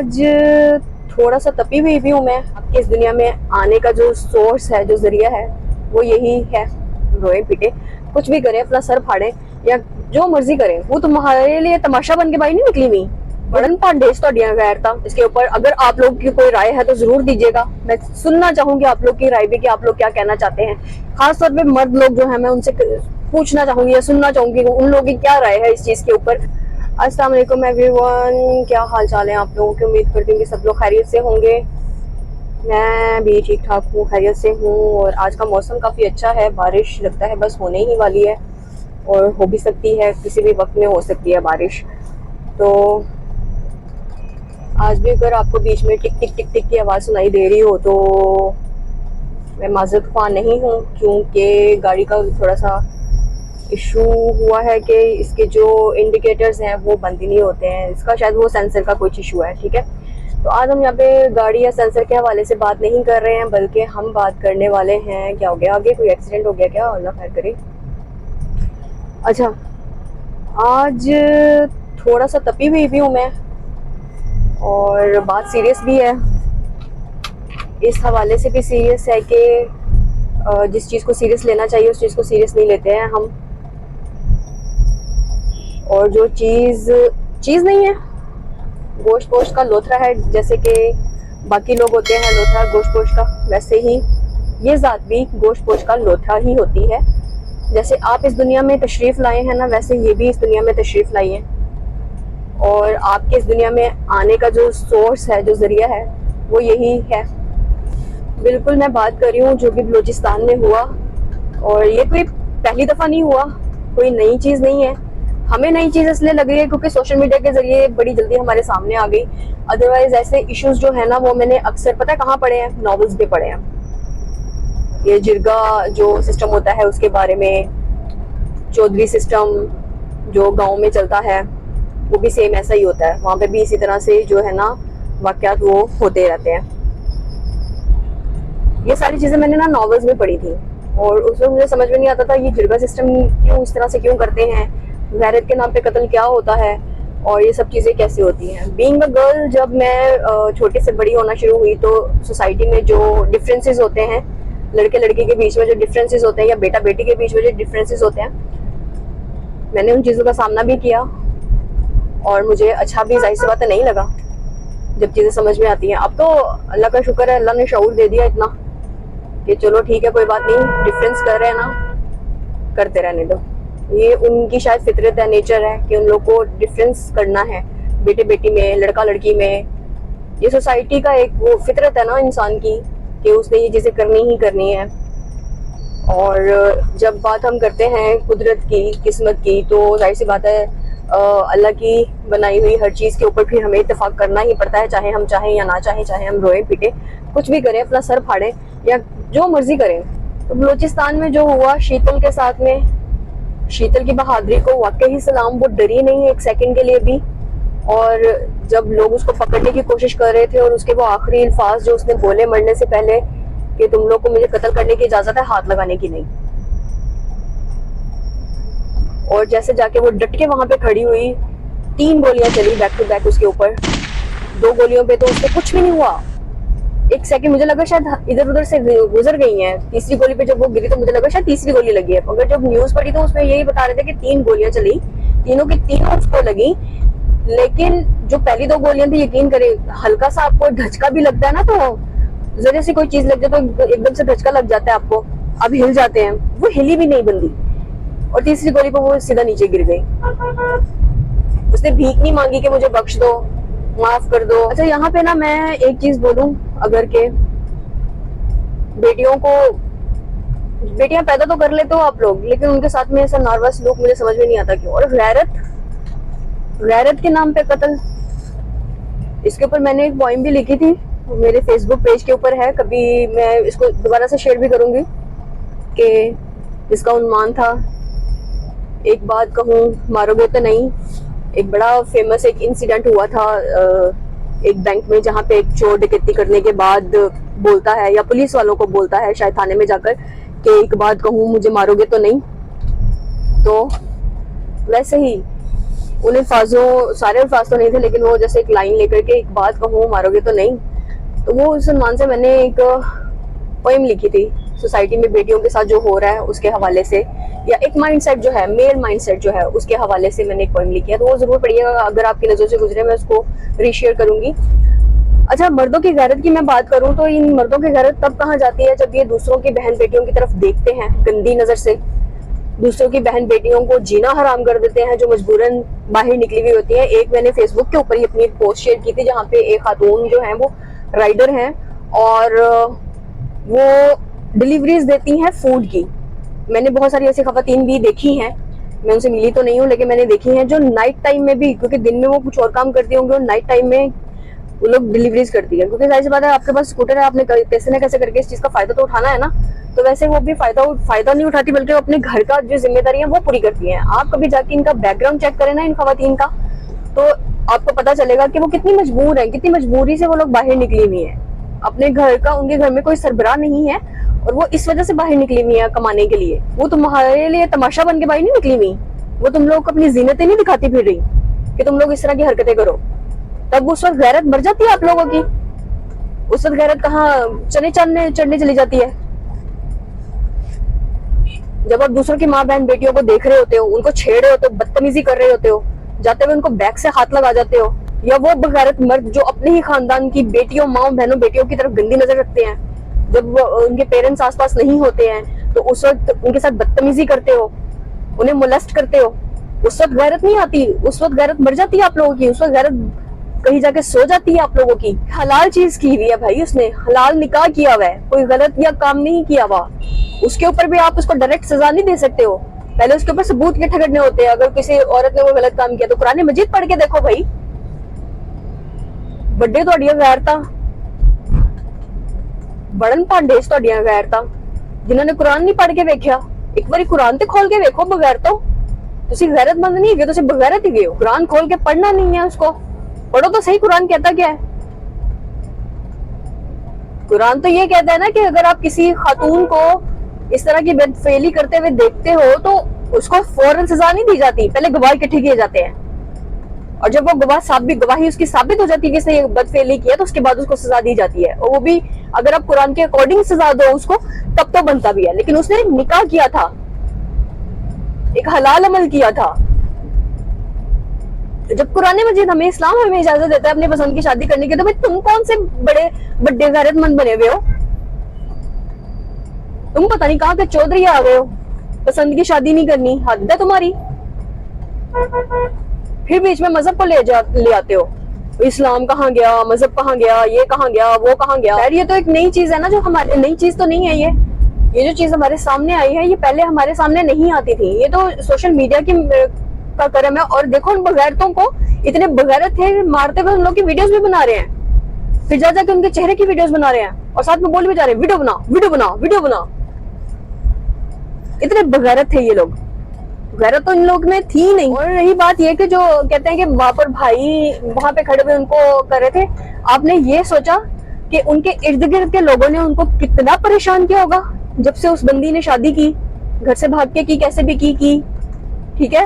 आज थोड़ा सा तपी हुई भी हूँ मैं। आपकी इस दुनिया में आने का जो सोर्स है, जो जरिया है, वो यही है। रोए पीटे कुछ भी करें, अपना सर फाड़े या जो मर्जी करें, वो तुम्हारे लिए तमाशा बन के बाई नहीं निकली हुई। बड़न पांडेस तो गैर था इसके ऊपर। अगर आप लोग की कोई राय है तो जरूर दीजिएगा। मैं सुनना चाहूंगी आप लोग की राय भी, कि आप लोग क्या कहना चाहते हैं। खासतौर पे मर्द लोग जो है, मैं उनसे पूछना चाहूंगी या सुनना चाहूंगी उन लोगों की क्या राय है इस चीज के ऊपर। अस्सलाम वालेकुम एवरीवन, क्या हाल चाल है आप लोगों की। उम्मीद करती हूँ कि सब लोग खैरियत से होंगे। मैं भी ठीक ठाक हूँ, खैरियत से हूँ। और आज का मौसम काफ़ी अच्छा है, बारिश लगता है बस होने ही वाली है, और हो भी सकती है, किसी भी वक्त में हो सकती है बारिश। तो आज भी अगर आपको बीच में टिक टिक टिक टिक की आवाज़ सुनाई दे रही हो तो मैं माज़रत ख्वाह नहीं हूँ, क्योंकि गाड़ी का थोड़ा सा इशू हुआ है कि इसके जो इंडिकेटर्स हैं वो बंद ही नहीं होते हैं। इसका शायद वो सेंसर का कुछ इशू है, ठीक है। तो आज हम यहाँ पे गाड़ी या सेंसर के हवाले से बात नहीं कर रहे हैं, बल्कि हम बात करने वाले हैं, क्या हो गया आगे, कोई एक्सीडेंट हो गया क्या, अल्लाह खैर करे। अच्छा, आज थोड़ा सा तपी हुई भी हूँ मैं, और बात सीरियस भी है। इस हवाले से भी सीरियस है कि जिस चीज़ को सीरियस लेना चाहिए उस चीज़ को सीरियस नहीं लेते हैं हम। और जो चीज़ चीज़ नहीं है, गोश्त पोश्त का लोथरा है, जैसे कि बाकी लोग होते हैं लोथरा गोश्त पोश्त का, वैसे ही ये ज़ात भी गोश्त पोश्त का लोथरा ही होती है। जैसे आप इस दुनिया में तशरीफ़ लाए हैं ना, वैसे ये भी इस दुनिया में तशरीफ़ लाई है। और आपके इस दुनिया में आने का जो सोर्स है, जो ज़रिया है, वो यही है। बिल्कुल मैं बात कर रही हूँ जो भी बलूचिस्तान में हुआ, और ये कोई पहली दफ़ा नहीं हुआ, कोई नई चीज़ नहीं है। हमें नई चीज़ इसलिए लग रही है क्योंकि सोशल मीडिया के जरिए बड़ी जल्दी हमारे सामने आ गई। अदरवाइज ऐसे इश्यूज जो है ना, वो मैंने अक्सर पता है कहाँ पढ़े हैं, नॉवेल्स पे पढ़े हैं। ये जिरगा जो सिस्टम होता है उसके बारे में, चौधरी सिस्टम जो गांव में चलता है, वो भी सेम ऐसा ही होता है। वहाँ पे भी इसी तरह से जो है ना वाक़यात वो होते रहते हैं। ये सारी चीज़ें मैंने ना नॉवेल्स में पढ़ी थी, और उसमें मुझे समझ में नहीं आता था ये जिरगा सिस्टम क्यों इस तरह से क्यों करते हैं, गैरत के नाम पे कत्ल क्या होता है, और ये सब चीज़ें कैसे होती हैं। बीइंग अ गर्ल, जब मैं छोटे से बड़ी होना शुरू हुई तो सोसाइटी में जो डिफरेंसेस होते हैं, लड़के लड़की के बीच में जो डिफरेंसेस होते हैं, या बेटा बेटी के बीच में जो डिफरेंसेस होते हैं, मैंने उन चीज़ों का सामना भी किया, और मुझे अच्छा भी जाहिर सी बात है नहीं लगा जब चीज़ें समझ में आती हैं। अब तो अल्लाह का शुक्र है, अल्लाह ने शऊर दे दिया इतना कि चलो ठीक है, कोई बात नहीं, डिफरेंस कर रहे हैं ना, करते रहने दो। ये उनकी शायद फितरत है, नेचर है कि उन लोग को डिफरेंस करना है, बेटे बेटी में, लड़का लड़की में। ये सोसाइटी का एक वो फितरत है ना इंसान की, कि उसने ये चीज़ें करनी ही करनी है। और जब बात हम करते हैं कुदरत की, किस्मत की, तो जाहिर सी बात है अल्लाह की बनाई हुई हर चीज़ के ऊपर फिर हमें इत्तेफाक करना ही पड़ता है, चाहे हम चाहें या ना चाहें, चाहे हम रोएं पीटे कुछ भी करें, अपना सर फाड़ें या जो मर्जी करें। तो बलूचिस्तान में जो हुआ शीतल के साथ में, शीतल की बहादुरी को वाकई ही सलाम। वो डरी नहीं एक सेकंड के लिए भी। और जब लोग उसको पकड़ने की कोशिश कर रहे थे, और उसके वो आखिरी अल्फाज जो उसने बोले मरने से पहले, कि तुम लोग को मुझे कत्ल करने की इजाजत है, हाथ लगाने की नहीं। और जैसे जाके वो डट के वहां पे खड़ी हुई, 3 गोलियां चली बैक टू बैक उसके ऊपर। 2 गोलियों पे तो उसको कुछ भी नहीं हुआ। एक सेकंड मुझे लगा शायद इधर उधर से गुजर गई हैं। तीसरी गोली पे जब वो गिरी तो मुझे लगा शायद तीसरी गोली लगी है, मगर जब न्यूज पढ़ी तो उसमें यही बता रहे थे कि 3 गोलियां चली, तीनों की तीनों उसको लगी। लेकिन जो पहली 2 गोलियां थी, यकीन करें, हल्का सा आपको झटका भी लगता है ना, तो जरा सी कोई चीज लग जाए तो एकदम से झटका लग जाता है आपको, अब हिल जाते हैं। वो हिली भी नहीं बंदी, और तीसरी गोली पर वो सीधा नीचे गिर गई। उसने भीख नहीं मांगी कि मुझे बख्श दो, माफ कर दो। अच्छा, यहाँ पे ना मैं एक चीज बोलूं, अगर के बेटियों को, बेटियां पैदा तो कर लेते हो आप लोग, लेकिन उनके साथ में ऐसा नर्वस लोग, मुझे समझ में नहीं आता क्यों। और गैरत, गैरत के नाम पे कत्ल, इसके ऊपर मैंने एक पॉइंट भी लिखी थी, मेरे फेसबुक पेज के ऊपर है, कभी मैं इसको दोबारा से शेयर भी करूंगी, कि इसका उन्मान था, एक बात कहूँ मारोगे तो नहीं। एक बड़ा फेमस एक इंसिडेंट हुआ था एक बैंक में, जहाँ पे एक चोर डकैती करने के बाद बोलता है, या पुलिस वालों को बोलता है शायद थाने में जाकर, कि एक बात कहूँ मुझे मारोगे तो नहीं। तो वैसे ही उन अल्फाजों, सारे अल्फाज तो नहीं थे, लेकिन वो जैसे एक लाइन लेकर के एक बात कहूँ मारोगे तो नहीं, तो वो उस सलमान से मैंने एक पोएम लिखी थी सोसाइटी में बेटियों के साथ जो हो रहा है उसके हवाले से, या एक माइंडसेट जो है, मेल माइंडसेट जो है उसके हवाले से मैंने एक पोएम लिखी है, तो वो जरूर पढ़िएगा, अगर आपकी नजरों से गुजरे मैं उसको रीशेयर करूंगी। अच्छा, मर्दों की गैरत की मैं बात करूं तो इन मर्दों की गैरत तब कहाँ जाती है जब ये दूसरों की बहन बेटियों की तरफ देखते हैं गंदी नजर से, दूसरों की बहन बेटियों को जीना हराम कर देते हैं जो मजबूरन बाहर निकली हुई होती है। एक मैंने फेसबुक के ऊपर ही अपनी एक पोस्ट शेयर की थी जहाँ पे एक खातून जो है वो राइडर हैं और वो डिलीवरीज देती हैं फूड की। मैंने बहुत सारी ऐसी खवातीन भी देखी हैं, मैं उनसे मिली तो नहीं हूँ लेकिन मैंने देखी हैं जो नाइट टाइम में भी, क्योंकि दिन में वो कुछ और काम करती होंगी और नाइट टाइम में वो लोग डिलीवरीज करती है, क्योंकि जाहिर सी बात है आपके पास स्कूटर है, आपने कैसे ना कैसे करके इस चीज का फायदा तो उठाना है ना। तो वैसे वो भी फायदा नहीं उठाती बल्कि वो अपने घर का जो जिम्मेदारी है वो पूरी करती हैं। आप कभी जाके इनका बैकग्राउंड चेक करें ना इन खवातीन का, तो आपको पता चलेगा कि वो कितनी मजबूर है, कितनी मजबूरी से वो लोग बाहर निकली हुई है। अपने घर का, उनके घर में कोई सरबराह नहीं है और वो इस वजह से बाहर निकली हुई है कमाने के लिए। वो तुम्हारे लिए तमाशा बन के बाहर नहीं निकली हुई, वो तुम लोग को अपनी जीनतें नहीं दिखाती फिर रही कि तुम लोग इस तरह की हरकतें करो। तब उस वक्त गैरत मर जाती है आप लोगों की। उस वक्त गैरत कहाँ चने चढ़ने चली जाती है। जब आप दूसरों की माँ बहन बेटियों को देख रहे होते हो, उनको छेड़ रहे होते हो, बदतमीजी कर रहे होते हो, जाते हुए उनको बैक से हाथ लगा जाते हो, या वो बगैरत मर्द जो अपने ही खानदान की बेटियों, माँ बहनों बेटियों की तरफ गंदी नजर रखते हैं, जब उनके पेरेंट्स आसपास नहीं होते हैं तो उस वक्त उनके साथ बदतमीजी करते हो, उन्हें मोलेस्ट करते हो, उस वक्त गैरत नहीं आती, उस वक्त गैरत मर जाती है आप लोगों की। उस वक्त गैरत कहीं जाके सो जाती है आप लोगों की। हलाल चीज की हुई है भाई, उसने हलाल निकाह किया हुआ है, कोई गलत या काम नहीं किया हुआ, उसके ऊपर भी आप उसको डायरेक्ट सजा नहीं दे सकते हो। पहले उसके ऊपर सबूत इकट्ठे करने होते हैं। अगर किसी औरत ने वो गलत काम किया तो कुरान मजीद पढ़ के देखो भाई, बड़े ਤੁਹਾਡੀਆਂ गैरता बड़न भांडे ਤੁਹਾਡੀਆਂ गैरता जिन्होंने कुरान नहीं पढ़ के वेख्या। एक बार कुरान ते खोल के वेखो बगैर तो तुसी गैरतमंद नहीं है, तुसी बगैरत ही गए हो। कुरान खोल के पढ़ना नहीं है, उसको पढ़ो तो सही कुरान कहता क्या है। कुरान तो ये कहता है ना कि अगर आप किसी खातून को इस तरह की बदफेली करते हुए देखते हो तो उसको फौरन सजा नहीं दी जाती, पहले गवाह इकट्ठे किए जाते हैं, और जब वो गवाही उसकी साबित हो जाती है कि इसने ये बदफेली किया तो उसके बाद उसको सजा दी जाती है। और वो भी अगर आप कुरान के अकॉर्डिंग सजा दो उसको तब तो बनता भी है। लेकिन उसने निकाह किया था, एक हलाल अमल किया था। जब कुरान मजीद हमें, इस्लाम हमें इजाजत देता है अपनी पसंद की शादी करने की, तो भाई तुम कौन से बड़े गैरतमंद बने हुए हो। तुम पता नहीं कहाँ के चौधरी आ गए हो, पसंद की शादी नहीं करनी, हद है तुम्हारी। फिर बीच में मजहब को ले आते हो, इस्लाम कहाँ गया, मजहब कहाँ गया, ये कहाँ गया, वो कहाँ गया। यार ये तो एक नई चीज है ना, जो हमारे, नई चीज तो नहीं है ये जो चीज हमारे सामने आई है ये पहले हमारे सामने नहीं आती थी। ये तो सोशल मीडिया की का करम है। और देखो उन बगैरतों को, इतने बगैरत थे, मारते हुए उन लोग की वीडियोस भी बना रहे हैं, फिर जा जाके उनके चेहरे की वीडियोस बना रहे हैं और साथ में बोल भी जा रहे हैं वीडियो बना, वीडियो बना, वीडियो बना। इतने बगैरत थे ये लोग, गैरत तो इन लोग में थी नहीं। और रही बात ये कि जो कहते हैं कि वहां पर भाई वहां पे खड़े हुए उनको कर रहे थे, आपने ये सोचा कि उनके इर्द गिर्द के लोगों ने उनको कितना परेशान किया होगा जब से उस बंदी ने शादी की, घर से भाग के की, कैसे भी की, ठीक है।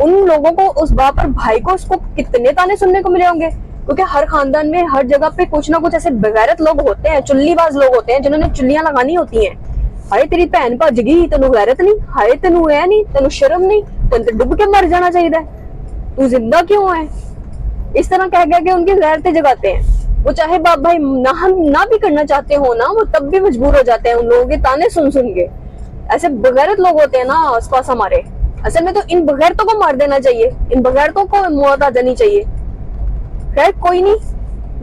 उन लोगों को, उस बाप और भाई को, उसको कितने ताने सुनने को मिले होंगे, क्योंकि हर खानदान में हर जगह पे कुछ ना कुछ ऐसे बगैरत लोग होते हैं, चुल्लीबाज लोग होते हैं जिन्होंने चुल्लियां लगानी होती हैं। हाय तेरी भैन भज गई, तेनू गैरत नहीं, हाय तेनू है नहीं, तेनू शर्म नहीं, तेन तो डुब के मर जाना चाहिए, तू जिंदा क्यों है। इस तरह कह के उनकी गैरतें जगाते हैं। वो चाहे बाप भाई ना भी करना चाहते हो ना, वो तब भी मजबूर हो जाते हैं उन लोगों के ताने सुन के। ऐसे बगैरत लोग होते हैं ना आसपास हमारे। असल में तो इन बगैरतों को मार देना चाहिए, इन बगैरतों को मौत आ जानी चाहिए। खैर कोई नहीं,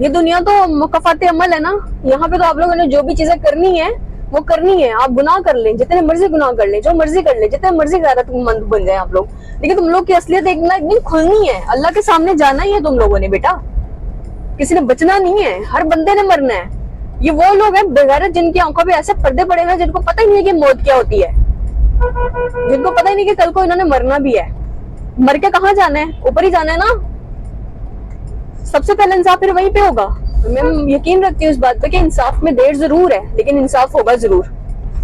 ये दुनिया तो मुकफ़ात अमल है ना, यहाँ पे तो आप लोगों ने जो भी चीजें करनी है वो करनी है। आप गुनाह कर लें, जितने मर्जी गुनाह कर लें, जो मर्जी कर लें, जितने मर्जी गैरतमंद बन जाए आप लोग, लेकिन तुम लोग की असलियत एक दिन खुलनी है। अल्लाह के सामने जाना ही है तुम लोगों ने बेटा, किसी ने बचना नहीं है, हर बंदे ने मरना है। ये वो लोग हैं बेगैरत जिनकी आंखों पे ऐसे पर्दे पड़े हैं, जिनको पता ही नहीं है कि मौत क्या होती है, जिनको पता ही नहीं कि कल को इन्होंने मरना भी है। मर के कहाँ जाना है, ऊपर ही जाना है ना। सबसे पहले इंसाफ फिर वहीं पे होगा। मैं यकीन रखती हूँ इस बात पे कि इंसाफ में देर जरूर है, लेकिन इंसाफ होगा जरूर।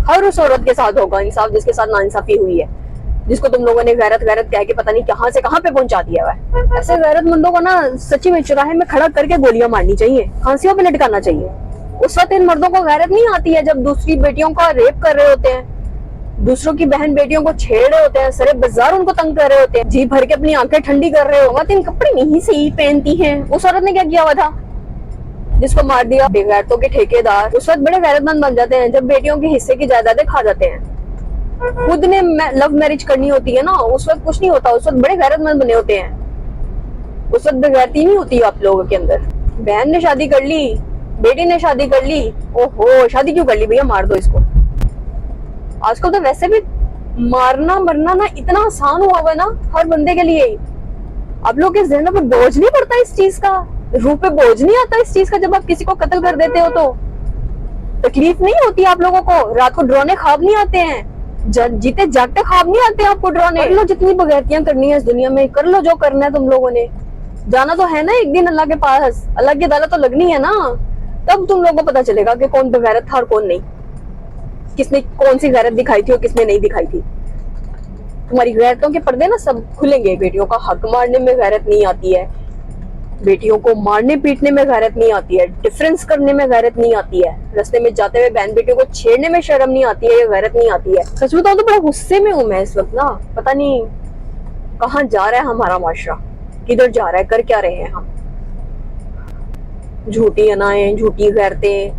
हर उस औरत के साथ होगा इंसाफ जिसके साथ नाइंसाफी हुई है। जिसको तुम लोगों ने गैरत गैरत कह के पता नहीं कहां से कहां पे पहुंचा दिया हुआ है। ऐसे गैरतमंदों को ना सच्ची में चौराहे में खड़ा करके गोलियां मारनी चाहिए, फांसियों पे लटकाना चाहिए। उस वक्त इन मर्दों को गैरत नहीं आती है जब दूसरी बेटियों का रेप कर रहे होते हैं, दूसरों की बहन बेटियों को छेड़ रहे होते हैं, सरे बाजार उनको तंग कर रहे होते हैं, जी भर के अपनी आंखें ठंडी कर रहे हो। इन कपड़े नहीं सही पहनती हैं। उस औरत ने क्या किया हुआ था जिसको मार दिया? बेगैरतों के ठेकेदार उस वक्त बड़े गैरतमंद बन जाते हैं जब बेटियों के हिस्से की जायदादें खा जाते हैं। खुद ने लव मैरिज करनी होती है ना, उस वक्त कुछ नहीं होता, उस वक्त बड़े गैरतमंद बने होते हैं। उस वक्त बेगैरती नहीं होती आप लोगों के अंदर। बहन ने शादी कर ली, बेटी ने शादी कर ली, ओहो शादी क्यों कर ली भैया, मार दो इसको। आजकल तो वैसे भी मारना मरना ना इतना आसान हुआ हुआ ना हर बंदे के लिए। आप लोग के ज़हनों पे बोझ नहीं पड़ता इस चीज का, रूह पे बोझ नहीं आता इस चीज का। जब आप किसी को कत्ल कर देते हो तो तकलीफ नहीं होती आप लोगों को? रात को डरावने ख्वाब नहीं आते हैं? जीते जागते ख्वाब नहीं आते आपको डरावने? कर लो जितनी बगैरतियां करनी है इस दुनिया में, कर लो जो करना है। तुम लोगों ने जाना तो है ना एक दिन अल्लाह के पास, अल्लाह की अदालत तो लगनी है ना। तब तुम लोगों को पता चलेगा कि कौन बगैरत था और कौन नहीं, किसने कौन सी गैरत दिखाई थी और किसने नहीं दिखाई थी। तुम्हारी गैरतों के पर्दे ना सब खुलेंगे। बेटियों का हक मारने में गैरत नहीं आती है, बेटियों को मारने पीटने में गैरत नहीं आती है, डिफरेंस करने में गैरत नहीं आती है, रास्ते में जाते हुए बहन बेटियों को छेड़ने में शर्म नहीं आती है, ये गैरत नहीं आती है। सच बताऊं तो बड़ा गुस्से में हूं मैं इस वक्त ना। पता नहीं कहाँ जा रहा है हमारा माशरा, किधर जा रहा है, कर क्या रहे हैं हम। झूठी अनाएं, झूठी गैरतें,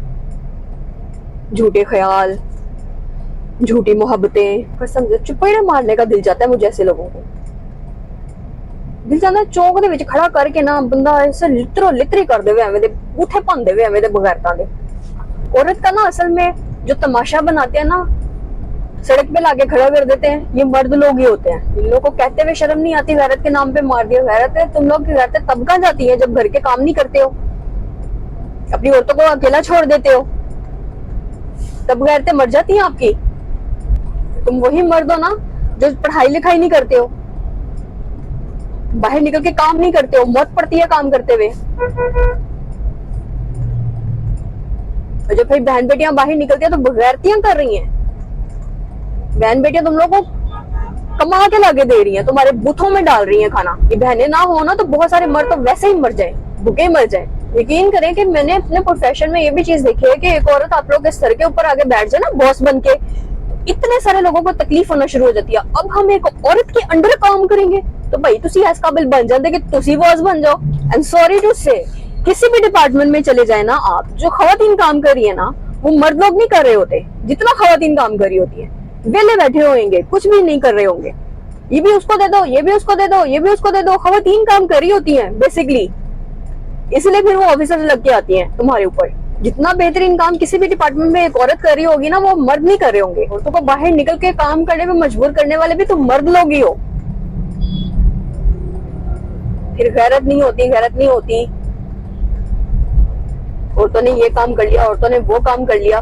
झूठे ख्याल, झूठी मोहब्बतें। कसम से चुपड़े मारने का दिल जाता है मुझे ऐसे लोगों को। दिल जाता है चौक दे विच खड़ा करके ना बंदा ऐसे लितरो लितरी कर देवे, एवें दे बूठे भन देवे, एवें दे बगैरतां दे। औरत का ना असल में जो तमाशा बनाते हैं ना, सड़क पे लाके खड़ा कर देते हैं, ये मर्द लोग ही होते हैं। इन लोगों को कहते हुए शर्म नहीं आती गैरत के नाम पे मार दिया। गैरत है तुम लोग की गैरत तब कहाँ जाती है जब घर के काम नहीं करते हो, अपनी औरतों को अकेला छोड़ देते हो, तब गैरतें मर जाती हैं आपकी। तुम वही मर्द हो ना जो पढ़ाई लिखाई नहीं करते हो, बाहर निकल के काम नहीं करते हो, मौत पड़ती है काम करते हुए। और जब फिर बहन बेटियां बाहर निकलती है तो बगैरतियां कर रही हैं। बहन बेटियां तुम लोगों को कमा के लाके दे रही हैं, तुम्हारे बूथों में डाल रही हैं खाना। ये बहनें ना हो ना तो बहुत सारे मर्द तो वैसे ही मर जाए, भूखे मर जाए। यकीन करें कि मैंने अपने प्रोफेशन में ये भी चीज देखी है कि एक औरत आप लोग के सर के ऊपर आगे बैठ जाए ना बॉस बन के, इतने सारे लोगों को तकलीफ होना शुरू हो जाती है। अब हम एक औरत के अंडर काम करेंगे तो भाई तुसी इस काबिल बन जाते कि तुसी बॉस बन जाओ। एंड सॉरी टू से, किसी भी डिपार्टमेंट में चले जाए ना आप, जो खवातीन काम कर रही है ना वो मर्द लोग नहीं कर रहे होते जितना खवातीन काम कर रही होती है। वेले बैठे होंगे, कुछ भी नहीं कर रहे होंगे, ये भी उसको दे दो, ये भी उसको दे दो, ये भी उसको दे दो। खवातीन काम कर रही होती है बेसिकली, इसलिए फिर वो ऑफिसर लग के आती हैं तुम्हारे ऊपर। जितना बेहतरीन काम किसी भी डिपार्टमेंट में एक औरत कर रही होगी ना वो मर्द नहीं कर रहे होंगे। औरतों को बाहर निकल के काम करने में मजबूर करने वाले भी तो मर्द लोग ही हो। फिर गैरत नहीं होती, गैरत नहीं होती। औरतों ने ये काम कर लिया, औरतों ने वो काम कर लिया।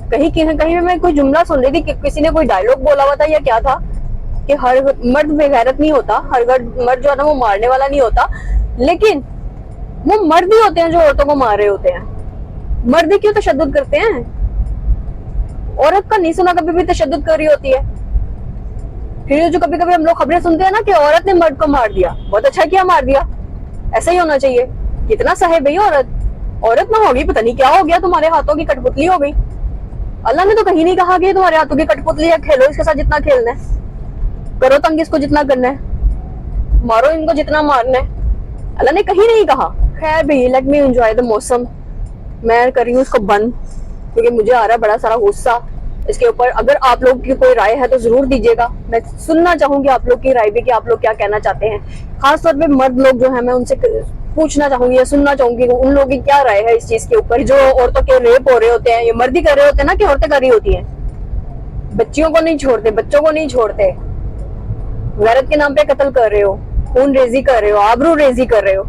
कहीं मैं कोई जुमला सुन रही थी कि किसी ने कोई डायलॉग बोला हुआ था या क्या था कि हर मर्द बेगैरत नहीं होता, हर मर्द जो है ना वो मारने वाला नहीं होता, लेकिन वो मर्द ही होते हैं जो औरतों को मार रहे होते हैं। मर्द क्यों तशद्दुद करते हैं? औरत का नहीं सुना कभी भी तशद्दुद कर रही होती है। फिर जो कभी कभी हम लोग खबरें सुनते हैं ना कि औरत ने मर्द को मार दिया, बहुत अच्छा किया मार दिया, ऐसा ही होना चाहिए। कितना सहे भई औरत ना होगी, पता नहीं क्या हो गया, तुम्हारे हाथों की कठपुतली हो गई। अल्लाह ने तो कहीं नहीं कहा कि तुम्हारे हाथों की कठपुतली है, खेलो इसके साथ जितना खेलना है, करो तंग इसको जितना करना है, मारो इनको जितना मारना है, अल्लाह ने कहीं नहीं कहा। खैर भाई, लेट मी एंजॉय द मौसम। मैं कर रही हूँ इसको बंद क्योंकि मुझे आ रहा है बड़ा सारा गुस्सा इसके ऊपर। अगर आप लोग की कोई राय है तो जरूर दीजिएगा, मैं सुनना चाहूंगी आप लोग की राय भी कि आप लोग क्या कहना चाहते हैं। खासतौर पे मर्द लोग जो है मैं उनसे पूछना चाहूंगी या सुनना चाहूंगी उन लोगों की क्या राय है इस चीज के ऊपर। जो औरतों के रेप हो रहे होते हैं, ये मर्द ही कर रहे होते हैं ना कि औरतें कर रही होती हैं। बच्चियों को नहीं छोड़ते, बच्चों को नहीं छोड़ते, गैरत के नाम पे कत्ल कर रहे हो, खून रेजी कर रहे हो, आबरू रेजी कर रहे हो,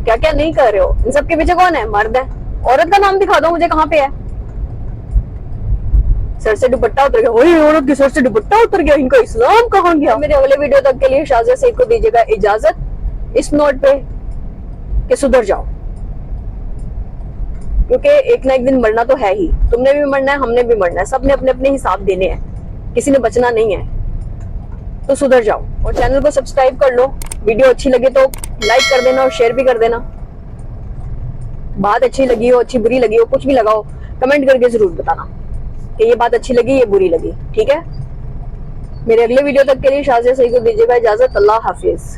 क्या क्या नहीं कर रहे हो। इन सब के पीछे कौन है? मर्द है। औरत का नाम दिखा दो मुझे कहाँ पे है। सर से दुपट्टा उतर गया, वही औरत के सर से दुपट्टा उतर गया, इनका इस्लाम कहाँ गया। मेरे अगले वीडियो तक के लिए शाज़िया सईद को दीजिएगा इजाजत इस नोट पे कि सुधर जाओ, क्योंकि एक ना एक दिन मरना तो है ही। तुमने भी मरना है, हमने भी मरना है, सबने अपने अपने हिसाब देने हैं किसी ने बचना नहीं है, तो सुधर जाओ और चैनल को सब्सक्राइब कर लो। वीडियो अच्छी लगे तो लाइक कर देना और शेयर भी कर देना। बात अच्छी लगी हो, अच्छी बुरी लगी हो, कुछ भी लगाओ, कमेंट करके जरूर बताना कि ये बात अच्छी लगी, ये बुरी लगी। ठीक है, मेरे अगले वीडियो तक के लिए शाज़िया सही को दीजिएगा इजाजत। अल्लाह हाफिज।